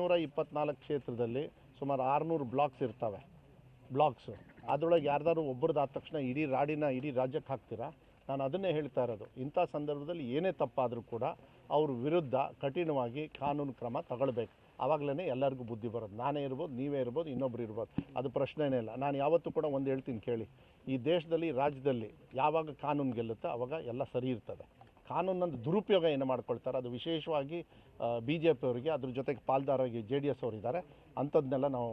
224 ಕ್ಷೇತ್ರದಲ್ಲಿ ಸುಮಾರು 600 ಬ್ಲಾಕ್ಸ್ ಇರ್ತವೆ. ಬ್ಲಾಕ್ಸು ಅದರೊಳಗೆ ಯಾರ್ದಾರು ಒಬ್ಬರದ್ದು ಆದ ತಕ್ಷಣ ಇಡೀ ರಾಜ್ಯಕ್ಕೆ ಹಾಕ್ತೀರಾ? ನಾನು ಅದನ್ನೇ ಹೇಳ್ತಾ ಇರೋದು. ಇಂಥ ಸಂದರ್ಭದಲ್ಲಿ ಏನೇ ತಪ್ಪಾದರೂ ಕೂಡ ಅವ್ರ ವಿರುದ್ಧ ಕಠಿಣವಾಗಿ ಕಾನೂನು ಕ್ರಮ ತಗೊಳ್ಬೇಕು. ಆವಾಗಲೇ ಎಲ್ಲರಿಗೂ ಬುದ್ಧಿ ಬರೋದು. ನಾನೇ ಇರ್ಬೋದು, ನೀವೇ ಇರ್ಬೋದು, ಇನ್ನೊಬ್ರು ಇರ್ಬೋದು, ಅದು ಪ್ರಶ್ನೆನೇ ಇಲ್ಲ. ನಾನು ಯಾವತ್ತೂ ಕೂಡ ಒಂದು ಹೇಳ್ತೀನಿ ಕೇಳಿ, ಈ ದೇಶದಲ್ಲಿ ರಾಜ್ಯದಲ್ಲಿ ಯಾವಾಗ ಕಾನೂನು ಗೆಲ್ಲುತ್ತೋ ಆವಾಗ ಎಲ್ಲ ಸರಿ ಇರ್ತದೆ. ಕಾನೂನನ್ನು ದುರುಪಯೋಗ ಏನು ಮಾಡ್ಕೊಳ್ತಾರೆ, ಅದು ವಿಶೇಷವಾಗಿ BJP ಅವರಿಗೆ, ಅದ್ರ ಜೊತೆಗೆ ಪಾಲ್ದಾರಾಗಿ JDS ಅವರು ಇದ್ದಾರೆ. ಅಂಥದ್ದನ್ನೆಲ್ಲ ನಾವು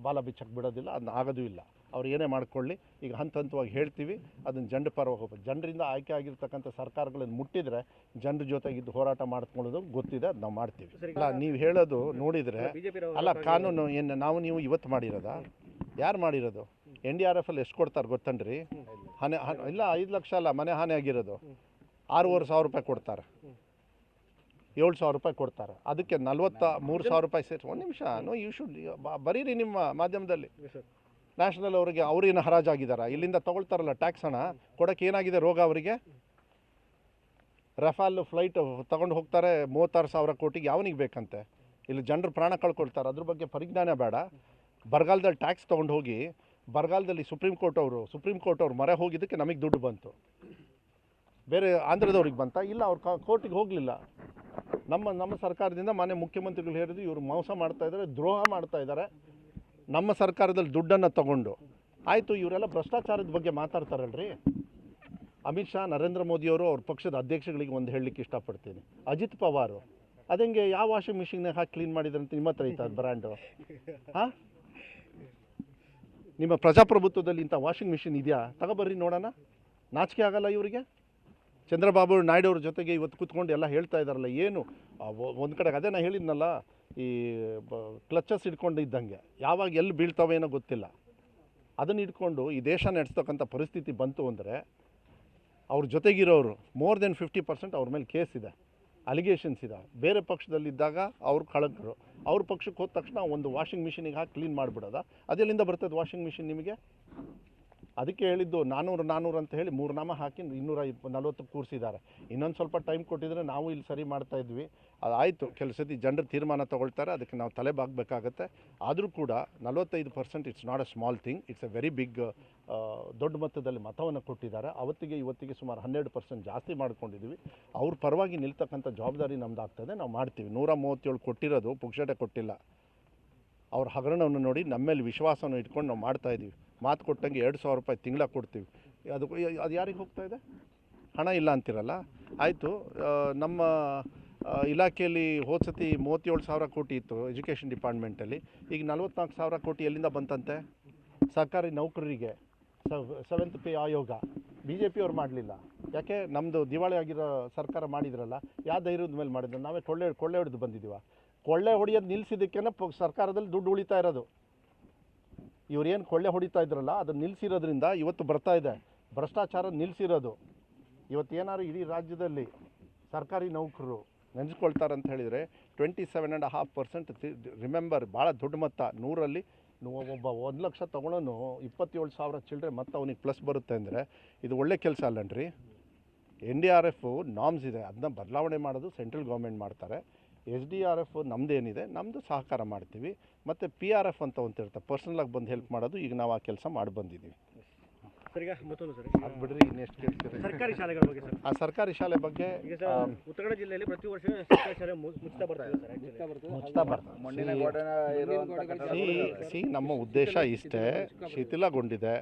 ಬಾಲ ಬಿಚ್ಚಕ್ಕೆ ಬಿಡೋದಿಲ್ಲ, ಅದನ್ನ ಆಗೋದೂ ಇಲ್ಲ. ಅವ್ರು ಏನೇ ಮಾಡ್ಕೊಳ್ಳಿ, ಈಗ ಹಂತವಾಗಿ ಹೇಳ್ತೀವಿ, ಅದನ್ನು ಜನರ ಪರವಾಗಿ ಹೋಗ್ಬೇಕು. ಜನರಿಂದ ಆಯ್ಕೆ ಆಗಿರ್ತಕ್ಕಂಥ ಸರ್ಕಾರಗಳನ್ನು ಮುಟ್ಟಿದರೆ ಜನರ ಜೊತೆಗಿದ್ದು ಹೋರಾಟ ಮಾಡ್ಕೊಳ್ಳೋದು ಗೊತ್ತಿದೆ, ಅದು ನಾವು ಮಾಡ್ತೀವಿ. ಅಲ್ಲ, ನೀವು ಹೇಳೋದು ನೋಡಿದರೆ ಅಲ್ಲ, ಕಾನೂನು ಏನು ನೀವು ಇವತ್ತು ಮಾಡಿರೋದಾ? ಯಾರು ಮಾಡಿರೋದು? NDRF ಅಲ್ಲಿ ಎಷ್ಟು ಕೊಡ್ತಾರೆ ಗೊತ್ತನ್ರಿ? ಇಲ್ಲ 5 ಲಕ್ಷ ಅಲ್ಲ, ಮನೆ ಹಾನಿ ಆಗಿರೋದು 6,500 ರೂಪಾಯಿ ಕೊಡ್ತಾರೆ, 7,000 ರೂಪಾಯಿ ಕೊಡ್ತಾರೆ. ಅದಕ್ಕೆ 43,000 ರೂಪಾಯಿ ಸೇರಿಸಿ. ಒಂದು ನಿಮಿಷ, ಯು ಶುಡ್ ಬರೀರಿ ನಿಮ್ಮ ಮಾಧ್ಯಮದಲ್ಲಿ. ನ್ಯಾಷನಲ್ ಅವರಿಗೆ ಅವ್ರೇನು ಹರಾಜಾಗಿದ್ದಾರೆ, ಇಲ್ಲಿಂದ ತೊಗೊಳ್ತಾರಲ್ಲ ಟ್ಯಾಕ್ಸ್ ಹಣ ಕೊಡೋಕ್ಕೆ ಏನಾಗಿದೆ ರೋಗ ಅವರಿಗೆ? ರಫಾಲ್ ಫ್ಲೈಟ್ ತೊಗೊಂಡು ಹೋಗ್ತಾರೆ 36,000 ಕೋಟಿಗೆ, ಯಾವನಿಗೆ ಬೇಕಂತೆ? ಇಲ್ಲಿ ಜನರು ಪ್ರಾಣ ಕಳ್ಕೊಳ್ತಾರೆ, ಅದ್ರ ಬಗ್ಗೆ ಪರಿಜ್ಞಾನ ಬೇಡ. ಬರಗಾಲದಲ್ಲಿ ಟ್ಯಾಕ್ಸ್ ತೊಗೊಂಡು ಹೋಗಿ, ಬರಗಾಲದಲ್ಲಿ ಸುಪ್ರೀಂ ಕೋರ್ಟ್ ಅವರು ಮೊರೆ ಹೋಗಿದ್ದಕ್ಕೆ ನಮಗೆ ದುಡ್ಡು ಬಂತು. ಬೇರೆ ಆಂಧ್ರದವ್ರಿಗೆ ಬಂತ? ಇಲ್ಲ, ಅವ್ರು ಕೋರ್ಟಿಗೆ ಹೋಗಲಿಲ್ಲ. ನಮ್ಮ ಸರ್ಕಾರದಿಂದ ಮಾನ್ಯ ಮುಖ್ಯಮಂತ್ರಿಗಳು ಹೇಳಿದ್ರು, ಇವರು ಮೋಸ ಮಾಡ್ತಾಯಿದ್ದಾರೆ, ದ್ರೋಹ ಮಾಡ್ತಾಯಿದ್ದಾರೆ, ನಮ್ಮ ಸರ್ಕಾರದಲ್ಲಿ ದುಡ್ಡನ್ನು ತಗೊಂಡು. ಆಯಿತು, ಇವರೆಲ್ಲ ಭ್ರಷ್ಟಾಚಾರದ ಬಗ್ಗೆ ಮಾತಾಡ್ತಾರಲ್ರಿ. ಅಮಿತ್ ಶಾ, ನರೇಂದ್ರ ಮೋದಿಯವರು ಅವ್ರ ಪಕ್ಷದ ಅಧ್ಯಕ್ಷಗಳಿಗೆ ಒಂದು ಹೇಳಲಿಕ್ಕೆ ಇಷ್ಟಪಡ್ತೀನಿ. ಅಜಿತ್ ಪವಾರು ಅದಂಗೆ ಯಾವ ವಾಷಿಂಗ್ ಮಿಷಿನ್ಗೆ ಹಾಕಿ ಕ್ಲೀನ್ ಮಾಡಿದ್ರಂತ ನಿಮ್ಮ ಹತ್ರ ಐತೆ ಬ್ರ್ಯಾಂಡು? ಹಾಂ, ನಿಮ್ಮ ಪ್ರಜಾಪ್ರಭುತ್ವದಲ್ಲಿ ಇಂಥ ವಾಷಿಂಗ್ ಮಿಷಿನ್ ಇದೆಯಾ? ತಗೊಬರ್ರಿ ನೋಡೋಣ. ನಾಚಿಕೆ ಆಗಲ್ಲ ಇವರಿಗೆ? ಚಂದ್ರಬಾಬು ನಾಯ್ಡು ಅವ್ರ ಜೊತೆಗೆ ಇವತ್ತು ಕೂತ್ಕೊಂಡು ಎಲ್ಲ ಹೇಳ್ತಾ ಇದ್ದಾರಲ್ಲ, ಏನು ಒಂದು ಕಡೆಗೆ ಅದೇ ನಾನು ಹೇಳಿದ್ನಲ್ಲ, ಈ ಕ್ಲಚಸ್ ಹಿಡ್ಕೊಂಡು ಇದ್ದಂಗೆ ಯಾವಾಗ ಎಲ್ಲಿ ಬೀಳ್ತಾವೇನೋ ಗೊತ್ತಿಲ್ಲ, ಅದನ್ನು ಹಿಡ್ಕೊಂಡು ಈ ದೇಶ ನಡೆಸ್ತಕ್ಕಂಥ ಪರಿಸ್ಥಿತಿ ಬಂತು ಅಂದರೆ ಅವ್ರ ಜೊತೆಗಿರೋರು ಮೋರ್ ದೆನ್ 50% ಅವ್ರ ಮೇಲೆ ಕೇಸ್ ಇದೆ, ಅಲಿಗೇಷನ್ಸ್ ಇದೆ. ಬೇರೆ ಪಕ್ಷದಲ್ಲಿದ್ದಾಗ ಅವ್ರು ಕಳಕರು, ಅವ್ರ ಪಕ್ಷಕ್ಕೆ ಹೋದ ತಕ್ಷಣ ಒಂದು ವಾಷಿಂಗ್ ಮಿಷಿನಿಗೆ ಹಾಕಿ ಕ್ಲೀನ್ ಮಾಡಿಬಿಡೋದ? ಅದೆಲ್ಲಿಂದ ಬರ್ತದೆ ವಾಷಿಂಗ್ ಮಿಷಿನ್ ನಿಮಗೆ? ಅದಕ್ಕೆ ಹೇಳಿದ್ದು 400 ಅಂತ ಹೇಳಿ 3 ನಾಮ ಹಾಕಿ 240 ಕೂರಿಸಿದ್ದಾರೆ. ಇನ್ನೊಂದು ಸ್ವಲ್ಪ ಟೈಮ್ ಕೊಟ್ಟಿದ್ರೆ ನಾವು ಇಲ್ಲಿ ಸರಿ ಮಾಡ್ತಾಯಿದ್ವಿ. ಅದಾಯಿತು, ಕೆಲವು ಸತಿ ಜನರು ತೀರ್ಮಾನ ತೊಗೊಳ್ತಾರೆ, ಅದಕ್ಕೆ ನಾವು ತಲೆ ಬಾಗಬೇಕಾಗತ್ತೆ. ಆದರೂ ಕೂಡ 45% it's not a small thing, it's a very big. ದೊಡ್ಡ ಮೊತ್ತದಲ್ಲಿ ಮತವನ್ನು ಕೊಟ್ಟಿದ್ದಾರೆ. ಇವತ್ತಿಗೆ ಸುಮಾರು 12% ಜಾಸ್ತಿ ಮಾಡ್ಕೊಂಡಿದ್ದೀವಿ. ಅವ್ರ ಪರವಾಗಿ ನಿಲ್ತಕ್ಕಂಥ ಜವಾಬ್ದಾರಿ ನಮ್ಮದಾಗ್ತದೆ, ನಾವು ಮಾಡ್ತೀವಿ. 137 ಕೊಟ್ಟಿರೋದು ಪುಕ್ಷಟೆ ಕೊಟ್ಟಿಲ್ಲ. ಅವ್ರ ಹಗರಣವನ್ನು ನೋಡಿ ನಮ್ಮ ಮೇಲೆ ವಿಶ್ವಾಸವನ್ನು ಇಟ್ಕೊಂಡು ನಾವು ಮಾಡ್ತಾಯಿದ್ದೀವಿ. ಮಾತು ಕೊಟ್ಟಂಗೆ 2,000 ರೂಪಾಯಿ ತಿಂಗಳ ಕೊಡ್ತೀವಿ. ಅದು ಯಾರಿಗೆ ಹೋಗ್ತಾ ಇದೆ? ಹಣ ಇಲ್ಲ ಅಂತಿರಲ್ಲ. ಆಯಿತು, ನಮ್ಮ ಇಲಾಖೆಯಲ್ಲಿ ಹೋದ ಸತಿ 37,000 ಕೋಟಿ ಇತ್ತು ಎಜುಕೇಷನ್ ಡಿಪಾರ್ಟ್ಮೆಂಟಲ್ಲಿ, ಈಗ 44,000 ಕೋಟಿ ಎಲ್ಲಿಂದ ಬಂತಂತೆ? ಸರ್ಕಾರಿ ನೌಕರರಿಗೆ 7th ಪೇ ಆಯೋಗ BJP ಅವ್ರು ಮಾಡಲಿಲ್ಲ. ಯಾಕೆ? ನಮ್ಮದು ದಿವಾಳಿ ಆಗಿರೋ ಸರ್ಕಾರ ಮಾಡಿದ್ರಲ್ಲ, ಯಾವ ಧೈರ್ಯದ ಮೇಲೆ ಮಾಡಿದ್ರೆ? ನಾವೇ ಕೊಳ್ಳೆ ಹೊಡೆದು ಬಂದಿದ್ದೀವ? ಕೊಳ್ಳೆ ಹೊಡೆಯೋದು ನಿಲ್ಲಿಸಿದ್ದಕ್ಕೇನೆ ಸರ್ಕಾರದಲ್ಲಿ ದುಡ್ಡು ಉಳಿತಾ ಇರೋದು. ಇವ್ರೇನು ಕೊಳ್ಳೆ ಹೊಡಿತಾ ಇದ್ರಲ್ಲ, ಅದನ್ನು ನಿಲ್ಲಿಸಿರೋದ್ರಿಂದ ಇವತ್ತು ಬರ್ತಾ ಇದೆ. ಭ್ರಷ್ಟಾಚಾರ ನಿಲ್ಲಿಸಿರೋದು. ಇವತ್ತು ಏನಾದ್ರು ಇಡೀ ರಾಜ್ಯದಲ್ಲಿ ಸರ್ಕಾರಿ ನೌಕರರು ನೆನೆಸ್ಕೊಳ್ತಾರೆ ಅಂತ ಹೇಳಿದರೆ 27.5%. ರಿಮೆಂಬರ್, ಭಾಳ ದೊಡ್ಡ ಮೊತ್ತ. 100ರಲ್ಲಿ ಒಬ್ಬ 1 ಲಕ್ಷ ತೊಗೊಳೋನು 27,000 ಚಿಲ್ಲರೆ ಮತ್ತು ಅವನಿಗೆ ಪ್ಲಸ್ ಬರುತ್ತೆ ಅಂದರೆ ಇದು ಒಳ್ಳೆ ಕೆಲಸ ಅಲ್ಲನ್ರಿ? NDRF ನಾಮ್ಸ್ ಇದೆ, ಅದನ್ನ ಬದಲಾವಣೆ ಮಾಡೋದು ಸೆಂಟ್ರಲ್ ಗೌರ್ಮೆಂಟ್ ಮಾಡ್ತಾರೆ. SDRF ನಮ್ಮದೇನಿದೆ, ನಮ್ಮದು ಸಹಕಾರ ಮಾಡ್ತೀವಿ. ಮತ್ತು PRF ಅಂತ ಒಂದಿರುತ್ತೆ, ಪರ್ಸನಲಾಗಿ ಬಂದು ಹೆಲ್ಪ್ ಮಾಡೋದು. ಈಗ ನಾವು ಆ ಕೆಲಸ ಮಾಡಿ ಬಂದಿದ್ದೀವಿ. ಸರ್, ಈಗ ಮತ್ತೊಂದು ಸರ್, ಅದು ಬಿಡ್ರಿ, ಇನ್ನೆಷ್ಟು ಕೇಳ್ತೀರಿ? ಸರ್ಕಾರಿ ಶಾಲೆಗಳ ಬಗ್ಗೆ ಸರ್. ಆ ಸರ್ಕಾರಿ ಶಾಲೆ ಬಗ್ಗೆ ಈಗ ಸರ್, ಉತ್ತರ ಕನ್ನಡ ಜಿಲ್ಲೆಯಲ್ಲಿ ಪ್ರತಿ ವರ್ಷ ಸರ್ಕಾರಿ ಶಾಲೆ ಮುಚ್ತಾ ಬರ್ತಾರೆ ಸರ್. ನಮ್ಮ ಉದ್ದೇಶ ಇಷ್ಟೇ, ಶಿಥಿಲಗೊಂಡಿದೆ.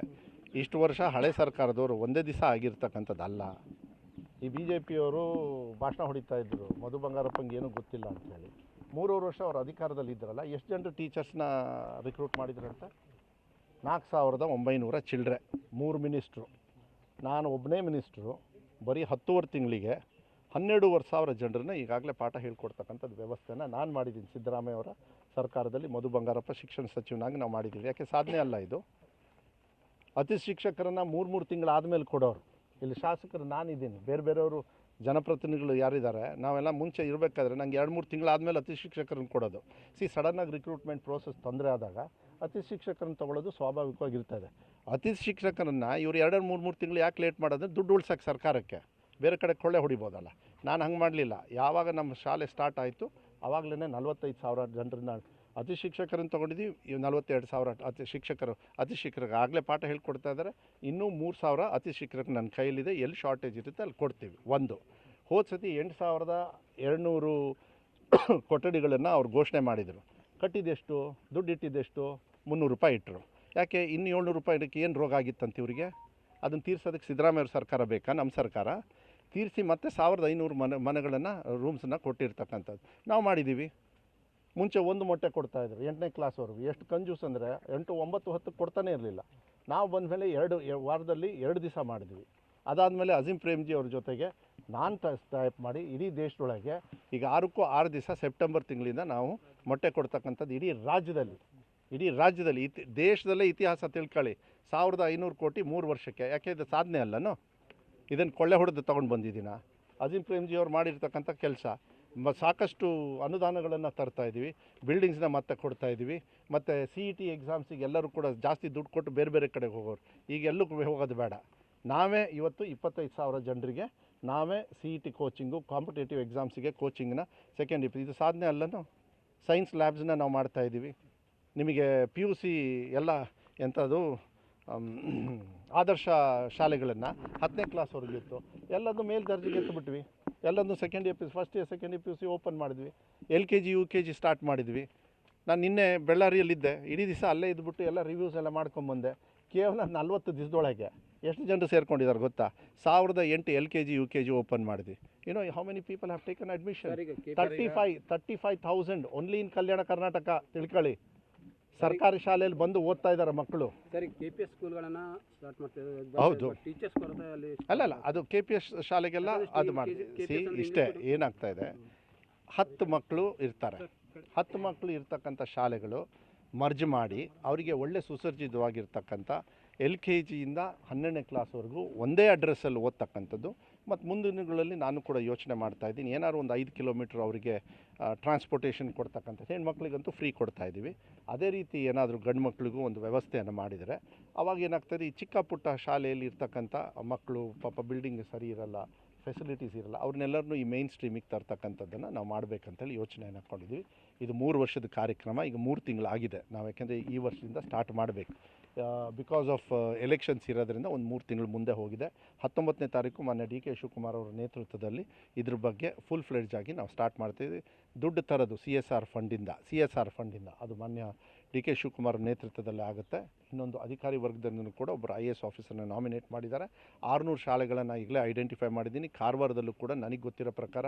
ಇಷ್ಟು ವರ್ಷ ಹಳೆ ಸರ್ಕಾರದವರು ಒಂದೇ ದಿವಸ ಆಗಿರ್ತಕ್ಕಂಥದ್ದಲ್ಲ. ಈ BJPಯವರು ಭಾಷಣ ಹೊಡಿತಾ ಇದ್ದರು, ಮಧು ಬಂಗಾರಪ್ಪಂಗೆ ಏನೂ ಗೊತ್ತಿಲ್ಲ ಅಂತೇಳಿ. 3 ವರ್ಷ ಅವರು ಅಧಿಕಾರದಲ್ಲಿ ಇದ್ದರಲ್ಲ, ಎಷ್ಟು ಜನರು ಟೀಚರ್ಸ್ನ ರಿಕ್ರೂಟ್ ಮಾಡಿದ್ರಂತೆ? 4,900 ಚಿಲ್ಲರೆ. 3 ಮಿನಿಸ್ಟ್ರು, ನಾನು ಒಬ್ಬನೇ ಮಿನಿಸ್ಟ್ರು. ಬರೀ 10 ತಿಂಗಳಿಗೆ 12,500 ಜನರನ್ನ ಈಗಾಗಲೇ ಪಾಠ ಹೇಳ್ಕೊಡ್ತಕ್ಕಂಥದ್ದು ವ್ಯವಸ್ಥೆನ ನಾನು ಮಾಡಿದ್ದೀನಿ. ಸಿದ್ದರಾಮಯ್ಯ ಅವರ ಸರ್ಕಾರದಲ್ಲಿ ಮಧು ಬಂಗಾರಪ್ಪ ಶಿಕ್ಷಣ ಸಚಿವನಾಗಿ ನಾವು ಮಾಡಿದ್ದೀವಿ. ಯಾಕೆ ಸಾಧನೆ ಅಲ್ಲ ಇದು? ಅತಿ ಶಿಕ್ಷಕರನ್ನು 3 ತಿಂಗಳಾದಮೇಲೆ ಕೊಡೋರು. ಇಲ್ಲಿ ಶಾಸಕರು ನಾನಿದ್ದೀನಿ, ಬೇರೆಯವರು ಜನಪ್ರತಿನಿಧಿಗಳು ಯಾರಿದ್ದಾರೆ, ನಾವೆಲ್ಲ ಮುಂಚೆ ಇರಬೇಕಾದ್ರೆ ನಂಗೆ 2-3 ತಿಂಗಳಾದಮೇಲೆ ಅತಿ ಶಿಕ್ಷಕರನ್ನು ಕೊಡೋದು. ಸಡನ್ನಾಗಿ ರಿಕ್ರೂಟ್ಮೆಂಟ್ ಪ್ರೋಸೆಸ್ ತೊಂದರೆ ಆದಾಗ ಅತಿ ಶಿಕ್ಷಕರನ್ನು ತೊಗೊಳ್ಳೋದು ಸ್ವಾಭಾವಿಕವಾಗಿರ್ತದೆ. ಅತಿ ಶಿಕ್ಷಕರನ್ನು ಇವರು 2-3 ತಿಂಗಳು ಯಾಕೆ ಲೇಟ್ ಮಾಡೋದು? ದುಡ್ಡು ಉಳ್ಸೋಕ್ಕೆ ಸರ್ಕಾರಕ್ಕೆ. ಬೇರೆ ಕಡೆ ಕೊಳ್ಳೆ ಹೊಡಿಬೋದಲ್ಲ. ನಾನು ಹಂಗೆ ಮಾಡಲಿಲ್ಲ. ಯಾವಾಗ ನಮ್ಮ ಶಾಲೆ ಸ್ಟಾರ್ಟ್ ಆಯಿತು ಆವಾಗಲೇ 45,000 ಜನರನ್ನ ಅತಿ ಶಿಕ್ಷಕರನ್ನು ತೊಗೊಂಡಿದ್ದೀವಿ. 42,000 ಅತಿ ಶಿಕ್ಷಕರಿಗೆ ಆಗಲೇ ಪಾಠ ಹೇಳ್ಕೊಡ್ತಾ ಇದ್ದಾರೆ. ಇನ್ನೂ 3,000 ಅತಿ ಶಿಕ್ಷಕರಿಗೆ ನನ್ನ ಕೈಯಲ್ಲಿದೆ. ಎಲ್ಲಿ ಶಾರ್ಟೇಜ್ ಇರುತ್ತೆ ಅಲ್ಲಿ ಕೊಡ್ತೀವಿ. ಒಂದು ಹೋದ ಸತಿ 8,200 ಕೊಠಡಿಗಳನ್ನು ಅವ್ರು ಘೋಷಣೆ ಮಾಡಿದರು. ಕಟ್ಟಿದ್ದೆಷ್ಟು? ದುಡ್ಡು ಇಟ್ಟಿದ್ದೆಷ್ಟು? 300 ರೂಪಾಯಿ ಇಟ್ಟರು. ಯಾಕೆ? ಇನ್ನು 700 ರೂಪಾಯಿ ಇದಕ್ಕೆ ಏನು ರೋಗ ಆಗಿತ್ತಂತ ಇವರಿಗೆ? ಅದನ್ನು ತೀರ್ಸೋದಕ್ಕೆ ಸಿದ್ದರಾಮಯ್ಯ ಸರ್ಕಾರ ಬೇಕಾ? ನಮ್ಮ ಸರ್ಕಾರ ತೀರಿಸಿ ಮತ್ತೆ 1,500 ಮನೆಗಳನ್ನು ರೂಮ್ಸನ್ನು ಕೊಟ್ಟಿರ್ತಕ್ಕಂಥದ್ದು ನಾವು ಮಾಡಿದ್ದೀವಿ. ಮುಂಚೆ ಒಂದು ಮೊಟ್ಟೆ ಕೊಡ್ತಾಯಿದ್ರು 8ನೇ ಕ್ಲಾಸ್ವರೆಗೂ. ಎಷ್ಟು ಕಂಜೂಸ್ ಅಂದರೆ 8, 9, 10 ಕೊಡ್ತಾನೆ ಇರಲಿಲ್ಲ. ನಾವು ಬಂದ ಮೇಲೆ ವಾರದಲ್ಲಿ 2 ದಿವಸ ಮಾಡಿದ್ವಿ. ಅದಾದಮೇಲೆ ಅಜೀಂ ಪ್ರೇಮ್ಜಿ ಅವ್ರ ಜೊತೆಗೆ ನಾನು ಟೈಪ್ ಮಾಡಿ ಇಡೀ ದೇಶದೊಳಗೆ ಈಗ 6ಕ್ಕೂ 6 ದಿವಸ ಸೆಪ್ಟೆಂಬರ್ ತಿಂಗಳಿಂದ ನಾವು ಮೊಟ್ಟೆ ಕೊಡ್ತಕ್ಕಂಥದ್ದು ಇಡೀ ರಾಜ್ಯದಲ್ಲಿ ದೇಶದಲ್ಲೇ ಇತಿಹಾಸ ತಿಳ್ಕೊಳ್ಳಿ. 1,500 ಕೋಟಿ 3 ವರ್ಷಕ್ಕೆ. ಯಾಕೆ ಇದು ಸಾಧನೆ ಅಲ್ಲನೋ? ಇದನ್ನು ಕೊಳ್ಳೆ ಹೊಡೆದು ತೊಗೊಂಡು ಬಂದಿದ್ದೀನ? ಅಜೀಂ ಪ್ರೇಮ್ಜಿ ಅವ್ರು ಮಾಡಿರ್ತಕ್ಕಂಥ ಕೆಲಸ. ಸಾಕಷ್ಟು ಅನುದಾನಗಳನ್ನು ತರ್ತಾಯಿದ್ದೀವಿ. ಬಿಲ್ಡಿಂಗ್ಸ್ನ ಮತ್ತೆ ಕೊಡ್ತಾಯಿದ್ದೀವಿ. ಮತ್ತು CET ಎಕ್ಸಾಮ್ಸಿಗೆ ಎಲ್ಲರೂ ಕೂಡ ಜಾಸ್ತಿ ದುಡ್ಡು ಕೊಟ್ಟು ಬೇರೆ ಕಡೆಗೆ ಹೋಗೋರು. ಈಗ ಎಲ್ಲೂ ಹೋಗೋದು ಬೇಡ. ನಾವೇ ಇವತ್ತು 25,000 ಜನರಿಗೆ ನಾವೇ CET ಕೋಚಿಂಗು, ಕಾಂಪಿಟೇಟಿವ್ ಎಕ್ಸಾಮ್ಸಿಗೆ ಕೋಚಿಂಗ್ನ ಇದು ಸಾಧನೆ ಅಲ್ಲನೋ? ಸೈನ್ಸ್ ಲ್ಯಾಬ್ಸ್ನ ನಾವು ಮಾಡ್ತಾಯಿದ್ದೀವಿ. ನಿಮಗೆ PUC ಎಲ್ಲ ಎಂಥದ್ದು ಆದರ್ಶ ಶಾಲೆಗಳನ್ನು 10ನೇ ಕ್ಲಾಸ್ವರೆಗೂ ಇತ್ತು. ಎಲ್ಲದೂ ಮೇಲ್ದರ್ಜೆಗೆ ಎತ್ತಿಬಿಟ್ವಿ. ಎಲ್ಲದೂ first year second year PUC open ಮಾಡಿದ್ವಿ. LKG UKG ಸ್ಟಾರ್ಟ್ ಮಾಡಿದ್ವಿ. ನಾನು ನಿನ್ನೆ ಬಳ್ಳಾರಿಯಲ್ಲಿದ್ದೆ. ಇಡೀ ದಿವಸ ಅಲ್ಲೇ ಇದ್ಬಿಟ್ಟು ಎಲ್ಲ ರಿವ್ಯೂಸ್ ಎಲ್ಲ ಮಾಡ್ಕೊಂಬಂದೆ. ಕೇವಲ 40 ದಿವಸದೊಳಗೆ ಎಷ್ಟು ಜನರು ಸೇರ್ಕೊಂಡಿದ್ದಾರೆ ಗೊತ್ತಾ? 1,008 LKG UKG ಓಪನ್ ಮಾಡಿದ್ವಿ. How many people have taken admission? 35,000 only in Kalyana Karnataka. ತಿಳ್ಕೊಳ್ಳಿ, ಸರ್ಕಾರಿ ಶಾಲೆಯಲ್ಲಿ ಬಂದು ಓದ್ತಾ ಇದ್ದಾರೆ ಮಕ್ಕಳು. ಸರಿ, KPS ಸ್ಕೂಲ್ಗಳನ್ನು ಸ್ಟಾರ್ಟ್ ಮಾಡ್ತಿದ್ದಾರೆ. ಹೌದು. ಟೀಚರ್ಸ್ ಕೊರತೆ ಅಲ್ಲಿ ಅಲ್ಲ ಅದು KPS ಶಾಲೆಗೆಲ್ಲ ಅದು ಮಾಡಿ. ಇಷ್ಟೇ ಏನಾಗ್ತಾ ಇದೆ, 10 ಮಕ್ಕಳು ಇರ್ತಾರೆ. 10 ಮಕ್ಕಳು ಇರ್ತಕ್ಕಂಥ ಶಾಲೆಗಳು ಮರ್ಜ್ ಮಾಡಿ ಅವರಿಗೆ ಒಳ್ಳೆ ಸುಸಜ್ಜಿತವಾಗಿರ್ತಕ್ಕಂಥ LKGಯಿಂದ 12ನೇ ಕ್ಲಾಸ್ವರೆಗೂ ಒಂದೇ ಅಡ್ರೆಸ್ಸಲ್ಲಿ ಓದ್ತಕ್ಕಂಥದ್ದು. ಮತ್ತು ಮುಂದಿನಗಳಲ್ಲಿ ನಾನು ಕೂಡ ಯೋಚನೆ ಮಾಡ್ತಾಯಿದ್ದೀನಿ, ಏನಾದ್ರು ಒಂದು 5 ಕಿಲೋಮೀಟ್ರ್ ಅವರಿಗೆ ಟ್ರಾನ್ಸ್ಪೋರ್ಟೇಷನ್ ಕೊಡ್ತಕ್ಕಂಥ ಹೆಣ್ಮಕ್ಳಿಗಂತೂ ಫ್ರೀ ಕೊಡ್ತಾಯಿದ್ದೀವಿ. ಅದೇ ರೀತಿ ಏನಾದರೂ ಗಂಡು ಮಕ್ಕಳಿಗೂ ಒಂದು ವ್ಯವಸ್ಥೆಯನ್ನು ಮಾಡಿದರೆ ಅವಾಗ ಏನಾಗ್ತದೆ, ಈ ಚಿಕ್ಕ ಪುಟ್ಟ ಶಾಲೆಯಲ್ಲಿ ಇರ್ತಕ್ಕಂಥ ಮಕ್ಕಳು ಪಾಪ ಬಿಲ್ಡಿಂಗ್ ಸರಿ ಇರಲ್ಲ, ಫೆಸಿಲಿಟೀಸ್ ಇರಲ್ಲ, ಅವ್ರನ್ನೆಲ್ಲರನ್ನೂ ಈ ಮೇನ್ ಸ್ಟ್ರೀಮಿಗೆ ತರ್ತಕ್ಕಂಥದ್ದನ್ನು ನಾವು ಮಾಡಬೇಕಂತೇಳಿ ಯೋಚನೆಯನ್ನು ಹಾಕ್ಕೊಂಡಿದ್ದೀವಿ. ಇದು 3 ವರ್ಷದ ಕಾರ್ಯಕ್ರಮ. ಈಗ 3 ತಿಂಗಳಾಗಿದೆ ನಾವು, ಯಾಕೆಂದರೆ ಈ ವರ್ಷದಿಂದ ಸ್ಟಾರ್ಟ್ ಮಾಡಬೇಕು. ಬಿಕಾಸ್ ಆಫ್ ಎಲೆಕ್ಷನ್ಸ್ ಇರೋದ್ರಿಂದ ಒಂದು 3 ತಿಂಗಳು ಮುಂದೆ ಹೋಗಿದೆ. 19ನೇ ತಾರೀಕು ಮಾನ್ಯ DK ಶಿವಕುಮಾರ್ ಅವರ ನೇತೃತ್ವದಲ್ಲಿ ಇದ್ರ ಬಗ್ಗೆ ಫುಲ್ ಫ್ಲೆಡ್ಜ್ ಆಗಿ ನಾವು ಸ್ಟಾರ್ಟ್ ಮಾಡ್ತಾಯಿದ್ದೀವಿ. ದುಡ್ಡು ತರೋದು CSR ಫಂಡಿಂದ ಅದು ಮಾನ್ಯ DK ಶಿವಕುಮಾರ್ ನೇತೃತ್ವದಲ್ಲಿ ಆಗುತ್ತೆ. ಇನ್ನೊಂದು ಅಧಿಕಾರಿ ವರ್ಗದಲ್ಲೂ ಕೂಡ ಒಬ್ಬರು IAS ಆಫೀಸರ್ನ ನಾಮಿನೇಟ್ ಮಾಡಿದ್ದಾರೆ. 600 ಶಾಲೆಗಳನ್ನು ಈಗಲೇ ಐಡೆಂಟಿಫೈ ಮಾಡಿದ್ದೀನಿ. ಕಾರವಾರದಲ್ಲೂ ಕೂಡ ನನಗೆ ಗೊತ್ತಿರೋ ಪ್ರಕಾರ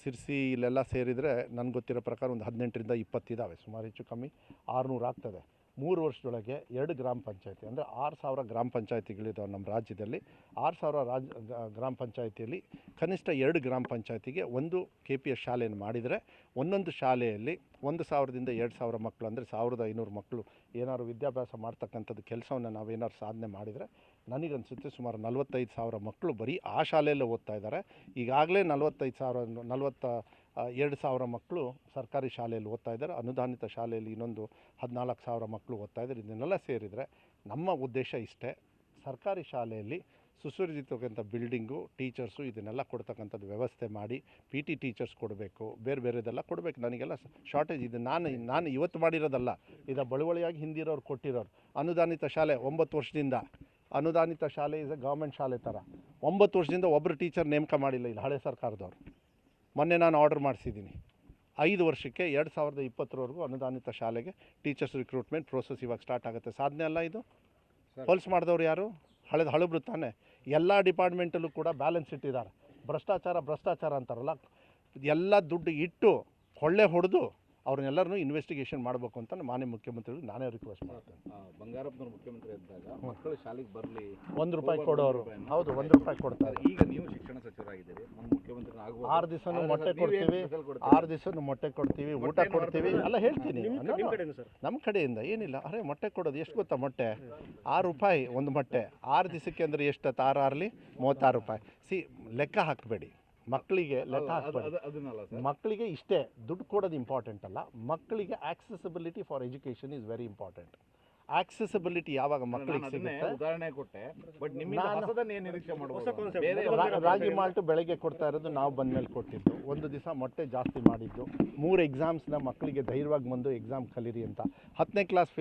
ಸಿರ್ಸಿ ಇಲ್ಲೆಲ್ಲ ಸೇರಿದರೆ ನನಗೆ ಗೊತ್ತಿರೋ ಪ್ರಕಾರ ಒಂದು 18ರಿಂದ 20 ಇದ್ದಾವೆ. ಸುಮಾರು ಹೆಚ್ಚು ಕಮ್ಮಿ 600 ಆಗ್ತದೆ. 3 ವರ್ಷದೊಳಗೆ 2 ಗ್ರಾಮ ಪಂಚಾಯತಿ ಅಂದರೆ 6,000 ಗ್ರಾಮ ಪಂಚಾಯತಿಗಳಿದ್ದಾವೆ ನಮ್ಮ ರಾಜ್ಯದಲ್ಲಿ. 6,000 ಗ್ರಾಮ ಪಂಚಾಯತಿಯಲ್ಲಿ ಕನಿಷ್ಠ 2 ಗ್ರಾಮ ಪಂಚಾಯತಿಗೆ ಒಂದು KPS ಶಾಲೆಯನ್ನು ಮಾಡಿದರೆ ಒಂದೊಂದು ಶಾಲೆಯಲ್ಲಿ 1,000ದಿಂದ 2,000 ಮಕ್ಕಳು ಅಂದರೆ 1,500 ಮಕ್ಕಳು ಏನಾದ್ರು ವಿದ್ಯಾಭ್ಯಾಸ ಮಾಡ್ತಕ್ಕಂಥದ್ದು ಕೆಲಸವನ್ನು ನಾವೇನಾದ್ರು ಸಾಧನೆ ಮಾಡಿದರೆ ನನಗನ್ಸುತ್ತೆ ಸುಮಾರು 45,000 ಮಕ್ಕಳು ಬರೀ ಆ ಶಾಲೆಯಲ್ಲೇ ಓದ್ತಾ ಇದ್ದಾರೆ. ಈಗಾಗಲೇ 42,000 ಮಕ್ಕಳು ಸರ್ಕಾರಿ ಶಾಲೆಯಲ್ಲಿ ಓದ್ತಾ ಇದ್ದಾರೆ. ಅನುದಾನಿತ ಶಾಲೆಯಲ್ಲಿ ಇನ್ನೊಂದು 14,000 ಮಕ್ಕಳು ಓದ್ತಾ ಇದ್ದಾರೆ. ಇದನ್ನೆಲ್ಲ ಸೇರಿದರೆ ನಮ್ಮ ಉದ್ದೇಶ ಇಷ್ಟೇ, ಸರ್ಕಾರಿ ಶಾಲೆಯಲ್ಲಿ ಸುಸಜ್ಜಿತಕ್ಕಂಥ ಬಿಲ್ಡಿಂಗು, ಟೀಚರ್ಸು ಇದನ್ನೆಲ್ಲ ಕೊಡ್ತಕ್ಕಂಥದ್ದು ವ್ಯವಸ್ಥೆ ಮಾಡಿ PT ಟೀಚರ್ಸ್ ಕೊಡಬೇಕು, ಬೇರೆದೆಲ್ಲ ಕೊಡಬೇಕು. ನನಗೆಲ್ಲ ಶಾರ್ಟೇಜ್ ಇದೆ. ನಾನು ಇವತ್ತು ಮಾಡಿರೋದಲ್ಲ, ಇದು ಬಳುವಳಿಯಾಗಿ ಹಿಂದಿರೋರು ಕೊಟ್ಟಿರೋರು. ಅನುದಾನಿತ ಶಾಲೆ 9 ವರ್ಷದಿಂದ ಅನುದಾನಿತ ಶಾಲೆ ಇಸ್ ಗೌರ್ಮೆಂಟ್ ಶಾಲೆ ಥರ 9 ವರ್ಷದಿಂದ ಒಬ್ಬರು ಟೀಚರ್ ನೇಮಕ ಮಾಡಿಲ್ಲ ಇಲ್ಲಿ ಹಳೆ ಸರ್ಕಾರದವ್ರು. ಮೊನ್ನೆ ನಾನು ಆರ್ಡರ್ ಮಾಡಿಸಿದ್ದೀನಿ. 5 ವರ್ಷಕ್ಕೆ 2020ವರೆಗೂ ಅನುದಾನಿತ ಶಾಲೆಗೆ ಟೀಚರ್ಸ್ ರಿಕ್ರೂಟ್ಮೆಂಟ್ ಪ್ರೋಸೆಸ್ ಇವಾಗ ಸ್ಟಾರ್ಟ್ ಆಗುತ್ತೆ. ಸಾಧನೆ ಅಲ್ಲ ಇದು? ಹೊಲ್ಸ್ ಮಾಡಿದವ್ರು ಯಾರು? ಹಳಬ್ರು ತಾನೆ. ಎಲ್ಲ ಡಿಪಾರ್ಟ್ಮೆಂಟಲ್ಲೂ ಕೂಡ ಬ್ಯಾಲೆನ್ಸ್ ಇಟ್ಟಿದ್ದಾರೆ. ಭ್ರಷ್ಟಾಚಾರ ಅಂತಾರಲ್ಲ, ಎಲ್ಲ ದುಡ್ಡು ಇಟ್ಟು ಕೊಳ್ಳೆ ಹೊಡೆದು ಅವ್ರನ್ನೆಲ್ಲರನ್ನೂ ಇನ್ವೆಸ್ಟಿಗೇಷನ್ ಮಾಡಬೇಕು ಅಂತ ಮಾನ್ಯ ಮುಖ್ಯಮಂತ್ರಿಗಳು ನಾನೇ ರಿಕ್ವೆಸ್ಟ್ ಮಾಡ್ತೇನೆ. ಬಂಗಾರಪ್ಪನವ್ರು ಮುಖ್ಯಮಂತ್ರಿ ಇದ್ದಾಗ ಮಕ್ಕಳು ಶಾಲೆಗೆ ಬರಲಿ ₹1 ಕೊಡೋರು. ಹೌದು, ₹1 ಕೊಡ್ತಾರೆ. ಈಗ ನೀವು ಶಿಕ್ಷಣ ಸಚಿವರಾಗಿದ್ದೀರಿ, ಮುಖ್ಯಮಂತ್ರಿ 6 ದಿವಸನೂ ಮೊಟ್ಟೆ ಕೊಡ್ತೀವಿ. 6 ದಿವಸನೂ ಮೊಟ್ಟೆ ಕೊಡ್ತೀವಿ, ಊಟ ಕೊಡ್ತೀವಿ. ಅಲ್ಲ ಹೇಳ್ತೀನಿ, ನಮ್ಮ ಕಡೆಯಿಂದ ಏನಿಲ್ಲ. ಅರೆ ಮೊಟ್ಟೆ ಕೊಡೋದು ಎಷ್ಟು ಗೊತ್ತಾ? ಮೊಟ್ಟೆ ₹6 ಒಂದು ಮೊಟ್ಟೆ. 6 ದಿವಸಕ್ಕೆ ಅಂದರೆ ಎಷ್ಟು? 6 6ಲಿ ₹36. ಲೆಕ್ಕ ಹಾಕಬೇಡಿ, ಮಕ್ಕಳಿಗೆ ಲೆಕ್ಕ ಹಾಕಬೇಡಿ. ಮಕ್ಕಳಿಗೆ ಇಷ್ಟೇ ದುಡ್ಡು ಕೊಡೋದು ಇಂಪಾರ್ಟೆಂಟ್ ಅಲ್ಲ. ಮಕ್ಕಳಿಗೆ accessibility for education is very important. Accessibility ಯಾವಾಗ ಮಕ್ಕಳಿಗೆ ಅದನ್ನೇ ಸಿಗುತ್ತೆ. ಉದಾಹರಣೆ ಕೊಟ್ಟೆ, ಬಟ್ ನಿಮ್ಮಿಂದ ಹೊಸದನ್ನ ಏನು ನಿರೀಕ್ಷೆ ಹೊಸ ಮಾಡಬಹುದು? concept. ಬೇರೆ ರಾಗಿ ಮಾಲ್ಟು ಬೆಳಗ್ಗೆ ಕೊಡ್ತಾ ಇರೋದು ನಾವು ಬಂದಮೇಲೆ ಕೊಟ್ಟಿದ್ದು. ಒಂದು ದಿವಸ ಮೊಟ್ಟೆ ಜಾಸ್ತಿ ಮಾಡಿದ್ದು. 3 ಎಕ್ಸಾಮ್ಸ್ನ ಮಕ್ಕಳಿಗೆ ಧೈರ್ಯವಾಗಿ ಬಂದು ಎಕ್ಸಾಮ್ ಕಲೀರಿ ಅಂತ. 10ನೇ ಕ್ಲಾಸ್